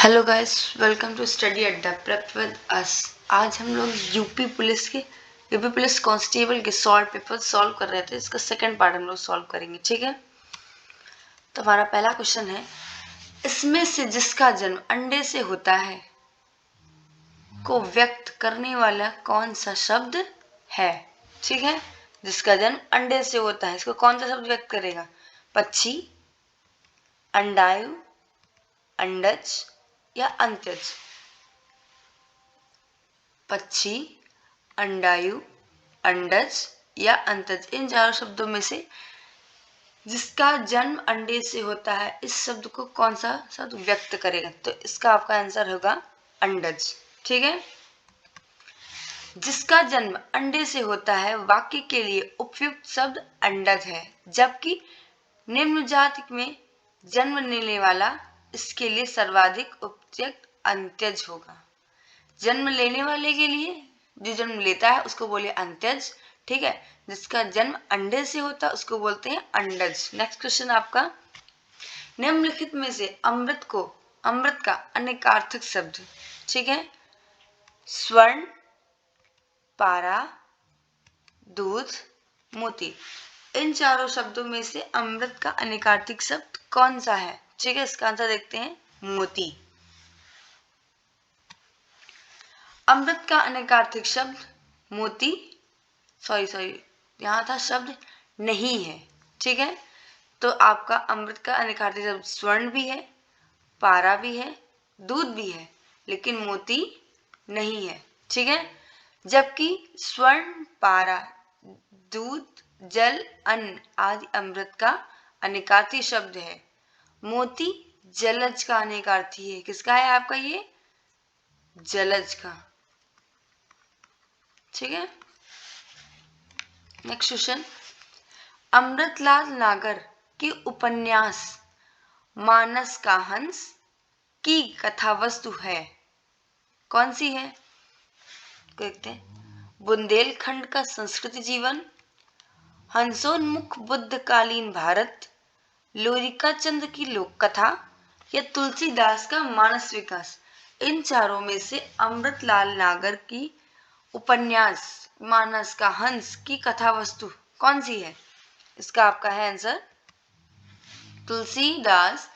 Hello guys, welcome to study Adda prep with us. आज हम लोग यूपी पुलिस कांस्टेबल के सॉल्व पेपर सॉल्व कर रहे थे। इसका सेकंड पार्ट हम लोग सॉल्व करेंगे, ठीक है। तो हमारा पहला क्वेश्चन है, इसमें से जिसका जन्म अंडे से होता है को व्यक्त करने वाला कौन सा शब्द है। ठीक है, जिसका जन्म अंडे से होता है, इसको कौन सा शब्द व्यक्त करेगा? पक्षी, अंडायु, अंडज या अंत्यज। पक्षी, अंडायु, अंडज या अंतज, इन चारों शब्दों में से जिसका जन्म अंडे से होता है, इस शब्द को कौन सा शब्द व्यक्त करेगा? तो इसका आपका आंसर होगा अंडज। ठीक है, जिसका जन्म अंडे से होता है वाक्य के लिए उपयुक्त शब्द अंडज है, जबकि निम्न जाति में जन्म लेने वाला इसके लिए सर्वाधिक उपयुक्त अंत्यज होगा। जन्म लेने वाले के लिए, जो जन्म लेता है उसको बोले अंत्यज। ठीक है, जिसका जन्म अंडे से होता है उसको बोलते हैं अंडज। नेक्स्ट क्वेश्चन आपका, निम्नलिखित में से अमृत का अनेकार्थक शब्द, ठीक है, स्वर्ण, पारा, दूध, मोती, इन चारों शब्दों में से अमृत का अनेकार्थक शब्द कौन सा है? ठीक है, इसका आंसर देखते हैं, मोती। अमृत का अनेकार्थक शब्द मोती, सॉरी यहाँ था शब्द नहीं है। ठीक है, तो आपका अमृत का अनेकार्थक शब्द स्वर्ण भी है, पारा भी है, दूध भी है, लेकिन मोती नहीं है। ठीक है, जबकि स्वर्ण, पारा, दूध, जल, अन्न आदि अमृत का अनेकार्थी शब्द है। मोती जलज का अनेकार्थी है। किसका है आपका? ये जलज का। ठीक है, नेक्स्ट क्वेश्चन, अमृतलाल नागर के उपन्यास मानस का हंस की कथा वस्तु है, कौन सी है? देखते हैं, बुंदेलखंड का संस्कृति जीवन, हंसोन्मुख बुद्धकालीन भारत, लोरिका चंद की लोक कथा या तुलसीदास का मानस विकास। इन चारों में से अमृतलाल नागर की उपन्यास मानस का हंस की कथा वस्तु कौन सी है? इसका आपका है आंसर तुलसीदास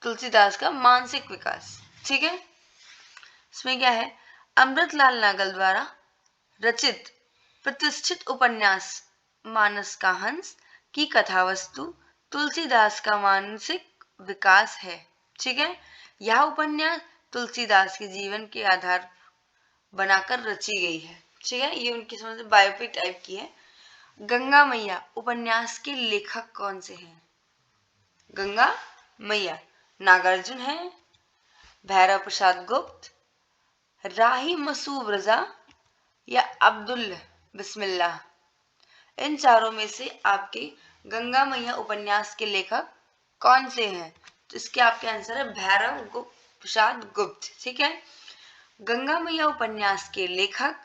तुलसीदास का मानसिक विकास। ठीक है, इसमें क्या है, अमृतलाल नागर द्वारा रचित प्रतिष्ठित उपन्यास मानस का हंस की कथा वस्तु तुलसीदास का मानसिक विकास है। ठीक है, यह उपन्यास तुलसीदास के जीवन के आधार बनाकर रची गई है। ठीक है, ये उनकी समझ बायोपिक टाइप की है। गंगा मैया उपन्यास के लेखक कौन से हैं? गंगा मैया नागार्जुन है, भैरव प्रसाद गुप्त, राही मसूब रजा या अब्दुल बिस्मिल्लाह। इन चारों में से आपके गंगा मैया उपन्यास के लेखक कौन से हैं? तो इसके आपके आंसर है भैरव प्रसाद गुप्त। ठीक है, गंगा मैया उपन्यास के लेखक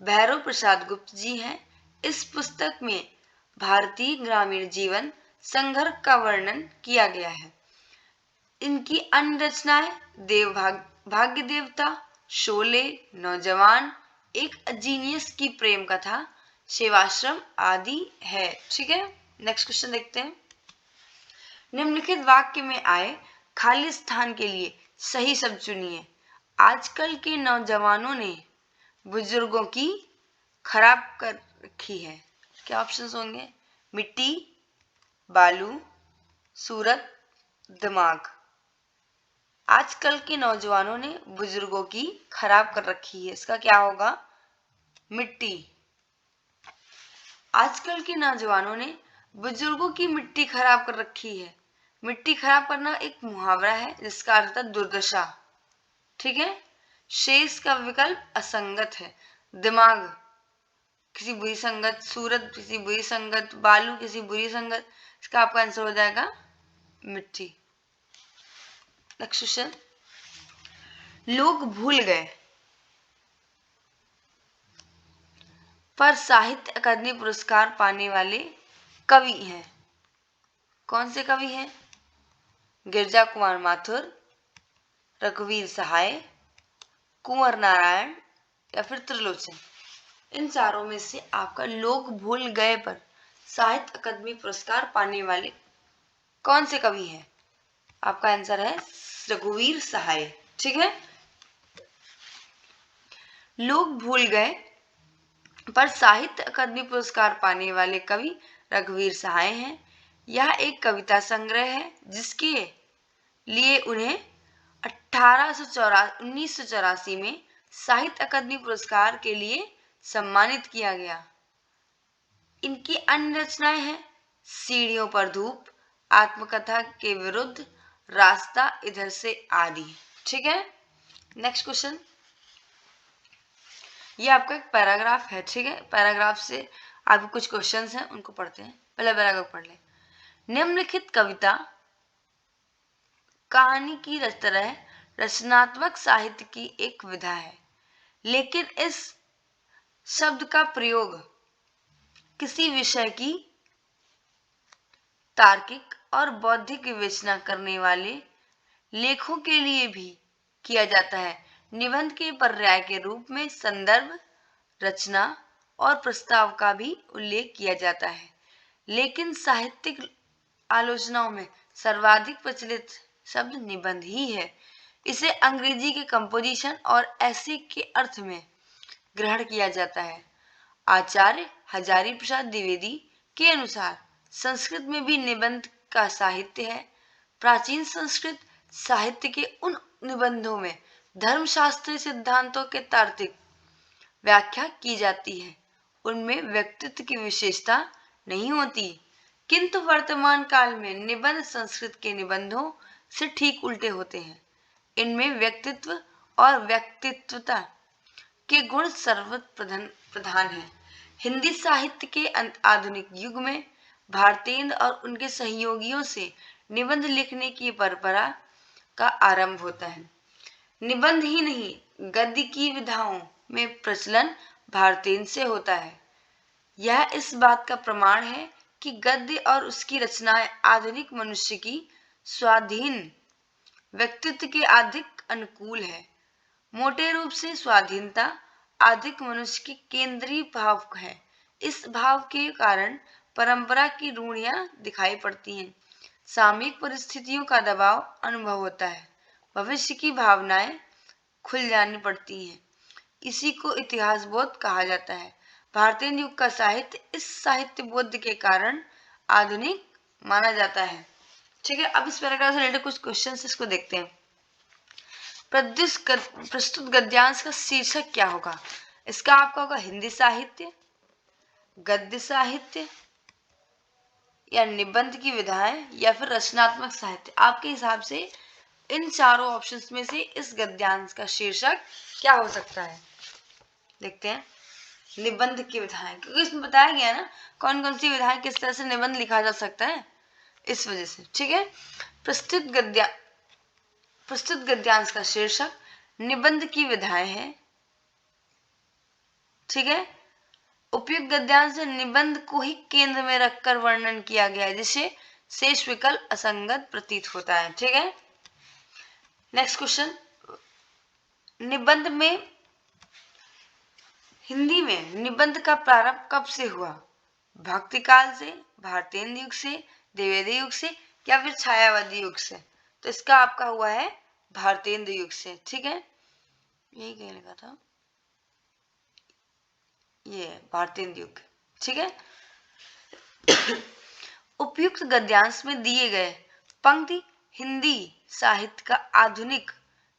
भैरव प्रसाद गुप्त जी हैं। इस पुस्तक में भारतीय ग्रामीण जीवन संघर्ष का वर्णन किया गया है। इनकी अन्य रचनाएं भाग्य देवता, शोले, नौजवान, एक अजीनियस की प्रेम कथा, सेवाश्रम आदि है। ठीक है, नेक्स्ट क्वेश्चन देखते हैं, निम्नलिखित वाक्य में आए खाली स्थान के लिए सही शब्द चुनिए। आजकल के नौजवानों ने बुजुर्गों की खराब कर रखी है। क्या ऑप्शंस होंगे? मिट्टी, बालू, सूरत, दिमाग। आजकल के नौजवानों ने बुजुर्गों की खराब कर रखी है, इसका क्या होगा? मिट्टी। आजकल के नौजवानों ने बुजुर्गों की मिट्टी खराब कर रखी है। मिट्टी खराब करना एक मुहावरा है जिसका अर्थ है दुर्दशा। ठीक है, शेष का विकल्प असंगत है। दिमाग किसी बुरी संगत, सूरत किसी बुरी संगत, बालू किसी बुरी संगत, इसका आपका आंसर हो जाएगा मिट्टी। नेक्स्ट क्वेश्चन, लोग भूल गए पर साहित्य अकादमी पुरस्कार पाने वाले कवि हैं, कौन से कवि हैं? गिरजा कुमार माथुर, रघुवीर सहाय, कुंवर नारायण या फिर त्रिलोचन। इन चारों में से आपका लोग भूल गए पर साहित्य अकादमी पुरस्कार पाने वाले कौन से कवि हैं? आपका आंसर है रघुवीर सहाय। ठीक है, लोग भूल गए पर साहित्य अकादमी पुरस्कार पाने वाले कवि रघुवीर सहाय हैं। यह एक कविता संग्रह है जिसके लिए उन्हें 1984 में साहित्य अकादमी पुरस्कार के लिए सम्मानित किया गया। इनकी अन्य रचनाएं हैं सीढ़ियों पर धूप, आत्मकथा के विरुद्ध, रास्ता इधर से आदि। ठीक है, नेक्स्ट क्वेश्चन, ये आपका एक पैराग्राफ है। ठीक है, पैराग्राफ से आपके कुछ क्वेश्चंस हैं, उनको पढ़ते हैं। पहले पैराग्राफ पढ़ लें। निम्नलिखित कविता कहानी की तरह रचनात्मक साहित्य की एक विधा है, लेकिन इस शब्द का प्रयोग किसी विषय की तार्किक और बौद्धिक विवेचना करने वाले लेखों के लिए भी किया जाता है। निबंध के पर्याय के रूप में संदर्भ, रचना और प्रस्ताव का भी उल्लेख किया जाता है, लेकिन साहित्यिक आलोचनाओं में सर्वाधिक प्रचलित शब्द निबंध ही है। इसे अंग्रेजी के कंपोजिशन और ऐसे के अर्थ में ग्रहण किया जाता है। आचार्य हजारी प्रसाद द्विवेदी के अनुसार संस्कृत में भी निबंध का साहित्य है। प्राचीन संस्कृत साहित्य के उन निबंधों में धर्मशास्त्रीय सिद्धांतों के तार्किक व्याख्या की जाती है, उनमें व्यक्तित्व की विशेषता नहीं होती, किंतु वर्तमान काल में निबंध संस्कृत के निबंधों से ठीक उल्टे होते हैं। इनमें व्यक्तित्व और व्यक्तित्वता के गुण सर्वप्रधान हैं। हिंदी साहित्य के आधुनिक युग में भारतेंद्र और उनके सहयोगियों से निबंध लिखने की परंपरा का आरंभ होता है। निबंध ही नहीं, गद्य की विधाओं में प्रचलन भारतेंद्र से होता है। यह इस बात का प्रमाण है कि गद्य और उसकी रचनाएं आधुनिक मनुष्य की स्वाधीन व्यक्तित्व के अधिक अनुकूल है। मोटे रूप से स्वाधीनता अधिक मनुष्य के केंद्रीय भाव है। इस भाव के कारण परंपरा की रूढ़ियां दिखाई पड़ती हैं, सामयिक परिस्थितियों का दबाव अनुभव होता है, भविष्य की भावनाएं खुल जानी पड़ती हैं। इसी को इतिहास बोध कहा जाता है। भारतीय युग का साहित्य इस साहित्य बोध के कारण आधुनिक माना जाता है। ठीक है, अब इस पैराग्राफ से रिलेटेड कुछ क्वेश्चंस इसको देखते हैं। प्रस्तुत गद्यांश का शीर्षक क्या होगा? इसका आपका होगा हिंदी साहित्य, गद्य साहित्य या निबंध की विधाएं या फिर रचनात्मक साहित्य। आपके हिसाब से इन चारों ऑप्शंस में से इस गद्यांश का शीर्षक क्या हो सकता है? देखते हैं। निबंध की विधाएं, क्योंकि इसमें बताया गया ना कौन कौन सी विधाएं किस तरह से निबंध लिखा जा सकता है, इस वजह से। ठीक है, प्रस्तुत गद्यांश का शीर्षक निबंध की विधाएं है। ठीक है, उपयुक्त गद्यांश में निबंध को ही केंद्र में रखकर वर्णन किया गया है, जिसे शेष विकल्प असंगत प्रतीत होता है। ठीक है, नेक्स्ट क्वेश्चन, निबंध में हिंदी में निबंध का प्रारंभ कब से हुआ? भक्ति काल से, भारतेंद्र युग से, द्विवेदी युग से या फिर छायावादी युग से? तो इसका आपका हुआ है भारतेंद्र युग से। ठीक है, यही कहीं लिखा था, ये भारतेंद्र युग। ठीक है, उपयुक्त गद्यांश में दिए गए पंक्ति हिंदी साहित्य का आधुनिक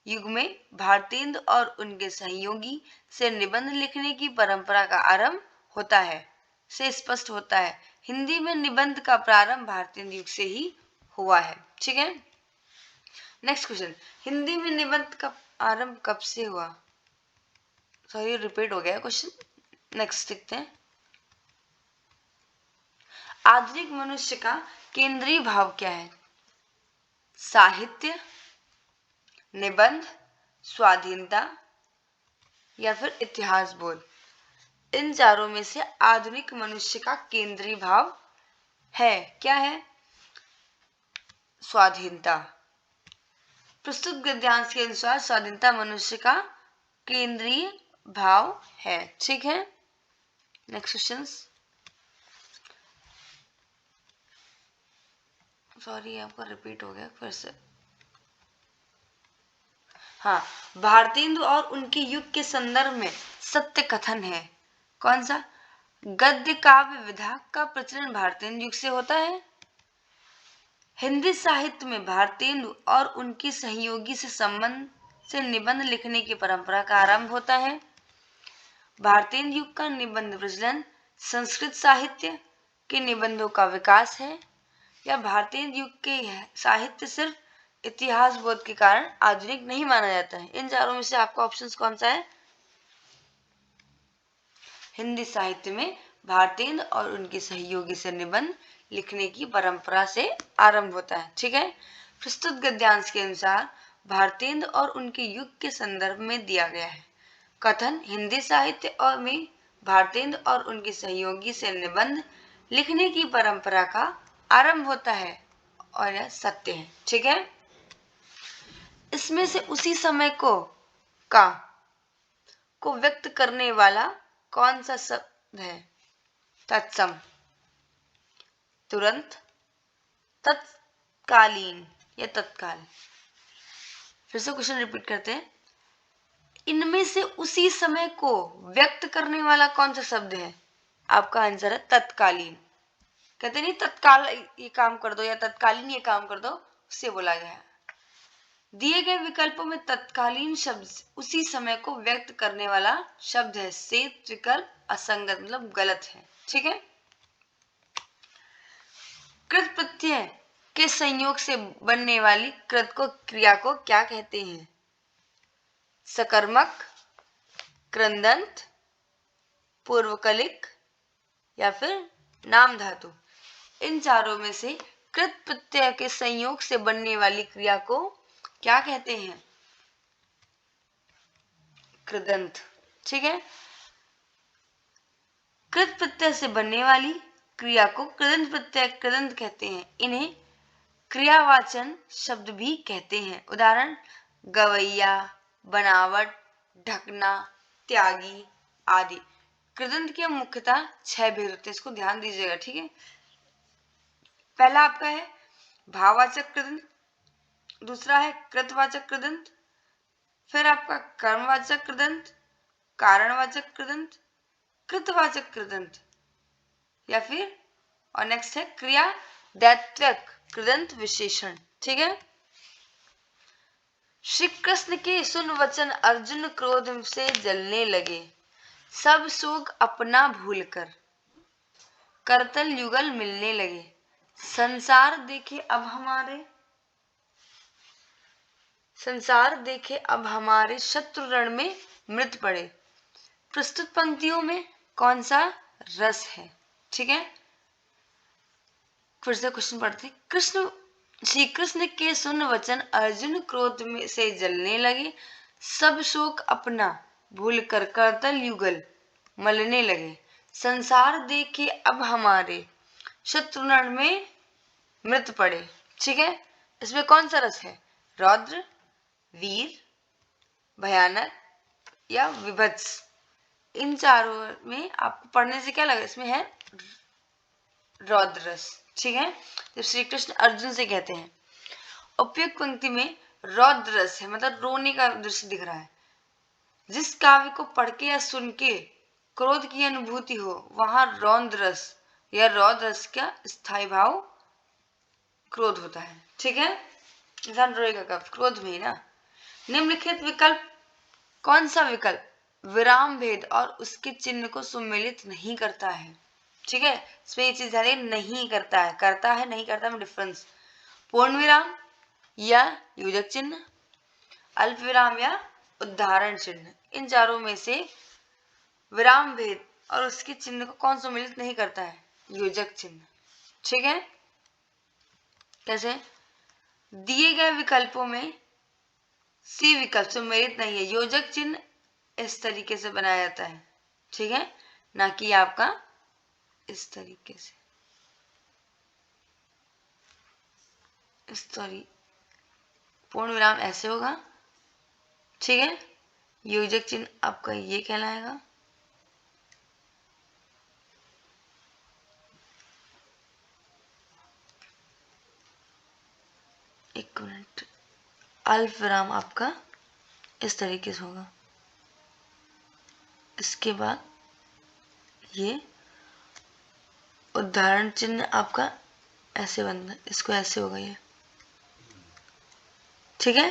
युग में भारतेंद्र और उनके सहयोगी से निबंध लिखने की परंपरा का आरंभ होता है से स्पष्ट होता है। हिंदी में निबंध का प्रारंभ भारतेंद्र युग से ही हुआ है। ठीक है, नेक्स्ट क्वेश्चन, हिंदी में निबंध का आरंभ कब से हुआ? सॉरी, रिपीट हो गया क्वेश्चन। नेक्स्ट देखते हैं। आधुनिक मनुष्य का केंद्रीय भाव क्या है? साहित्य, निबंध, स्वाधीनता या फिर इतिहास बोध? इन चारों में से आधुनिक मनुष्य का केंद्रीय भाव है क्या है? स्वाधीनता। प्रस्तुत गद्यांश के अनुसार स्वाधीनता मनुष्य का केंद्रीय भाव है। ठीक है, नेक्स्ट क्वेश्चन। सॉरी, आपका रिपीट हो गया फिर से। हाँ, भारतेंदु और उनके युग के संदर्भ में सत्य कथन है। कौन सा? गद्य काव्य विधा का प्रचलन भारतेंदु युग से होता है। हिंदी साहित्य में भारतेंदु और उनकी सहयोगी से निबंध लिखने की परंपरा का आरंभ होता है। भारतेंदु युग का निबंध प्रचलन संस्कृत साहित्य के निबंधों का विकास है, या भारतेंदु युग के साहित्य सिर्फ इतिहास बोध के कारण आधुनिक नहीं माना जाता है। इन चारों में से आपका ऑप्शन कौन सा है? हिंदी साहित्य में भारतेंदु और उनके सहयोगी से निबंध लिखने की परंपरा से आरंभ होता है। ठीक है, प्रस्तुत गद्यांश के अनुसार भारतेंदु और उनके युग के संदर्भ में दिया गया है कथन हिंदी साहित्य और में भारतेंदु और उनके सहयोगी से निबंध लिखने की परंपरा का आरंभ होता है, और यह सत्य है। ठीक है, इसमें से उसी समय को व्यक्त करने वाला कौन सा शब्द है? तत्सम, तुरंत, तत्कालीन या तत्काल। फिर से क्वेश्चन रिपीट करते हैं। इनमें से उसी समय को व्यक्त करने वाला कौन सा शब्द है? आपका आंसर है तत्कालीन। कहते नहीं तत्काल ये काम कर दो या तत्कालीन ये काम कर दो, उससे बोला गया है। दिए गए विकल्पों में तत्कालीन शब्द उसी समय को व्यक्त करने वाला शब्द है। शेष विकल्प असंगत मतलब गलत है। ठीक है, कृत प्रत्यय के संयोग से बनने वाली कृत को क्रिया को क्या कहते हैं? सकर्मक, कृदंत, पूर्वकलिक या फिर नाम धातु। इन चारों में से कृत प्रत्यय के संयोग से बनने वाली क्रिया को क्या कहते हैं? कृदंत। ठीक है, कृत प्रत्यय से बनने वाली क्रिया को कृदंत प्रत्यय कृदंत कहते हैं। इन्हें क्रियावाचन शब्द भी कहते हैं। उदाहरण गवैया, बनावट, ढकना, त्यागी आदि। कृदंत के मुख्यतः 6 भेद होते हैं, इसको ध्यान दीजिएगा। ठीक है, पहला आपका है भाववाचक कृदंत, दूसरा है कृतवाचक कृदंत, फिर आपका कर्मवाचक कृदंत, कारणवाचक कृदंत, कृतवाचक कृदंत, या फिर और नेक्स्ट है क्रिया दायित्वक कृदंत विशेषण। ठीक है, श्री कृष्ण के सुन वचन अर्जुन क्रोध से जलने लगे, सब शोक अपना भूलकर करतल युगल मिलने लगे, संसार देखे अब हमारे शत्रु रण में मृत पड़े। प्रस्तुत पंक्तियों में कौन सा रस है? ठीक है, फिर से क्वेश्चन पढ़ते। श्री कृष्ण के सुन वचन अर्जुन क्रोध में से जलने लगे, सब शोक अपना भूलकर करतल युगल मलने लगे, संसार देखे अब हमारे शत्रुनण में मृत पड़े। ठीक है, इसमें कौन सा रस है? रौद्र, वीर, भयानक या विभत्स। इन चारों में आपको पढ़ने से क्या लगा? इसमें है रौद्र रस। ठीक है, जब श्री कृष्ण अर्जुन से कहते हैं उपयुक्त पंक्ति में रौद्र रस है, मतलब रोने का दृश्य दिख रहा है। जिस काव्य को पढ़ के या सुन के क्रोध की अनुभूति हो, वहां रौद्र रस या रौद्र रस का स्थायी भाव क्रोध होता है। ठीक है, इंसान रोएगा कब? क्रोध में ही ना। निम्नलिखित विकल्प कौन सा विकल्प विराम भेद और उसके चिन्ह को सुमेलित नहीं करता है? ठीक है, इसमें ये चीज नहीं करता है, करता है नहीं करता में डिफरेंस। पूर्ण विराम या योजक चिन्ह, अल्प विराम या उदाहरण चिन्ह। इन चारों में से विराम भेद और उसके चिन्ह को कौन सुमेलित नहीं करता है? योजक चिन्ह। ठीक है, कैसे? दिए गए विकल्पों में सी विकल्प सुमेलित नहीं है। योजक चिन्ह इस तरीके से बनाया जाता है, ठीक है, ना कि आपका इस तरीके से। सॉरी, पूर्ण विराम ऐसे होगा, ठीक है। योजक चिन्ह आपका ये कहलाएगा, एक मिनट, अल्प विराम आपका इस तरीके से होगा। इसके बाद ये उदाहरण चिन्ह आपका ऐसे बनता है, इसको ऐसे होगा ये, ठीक है।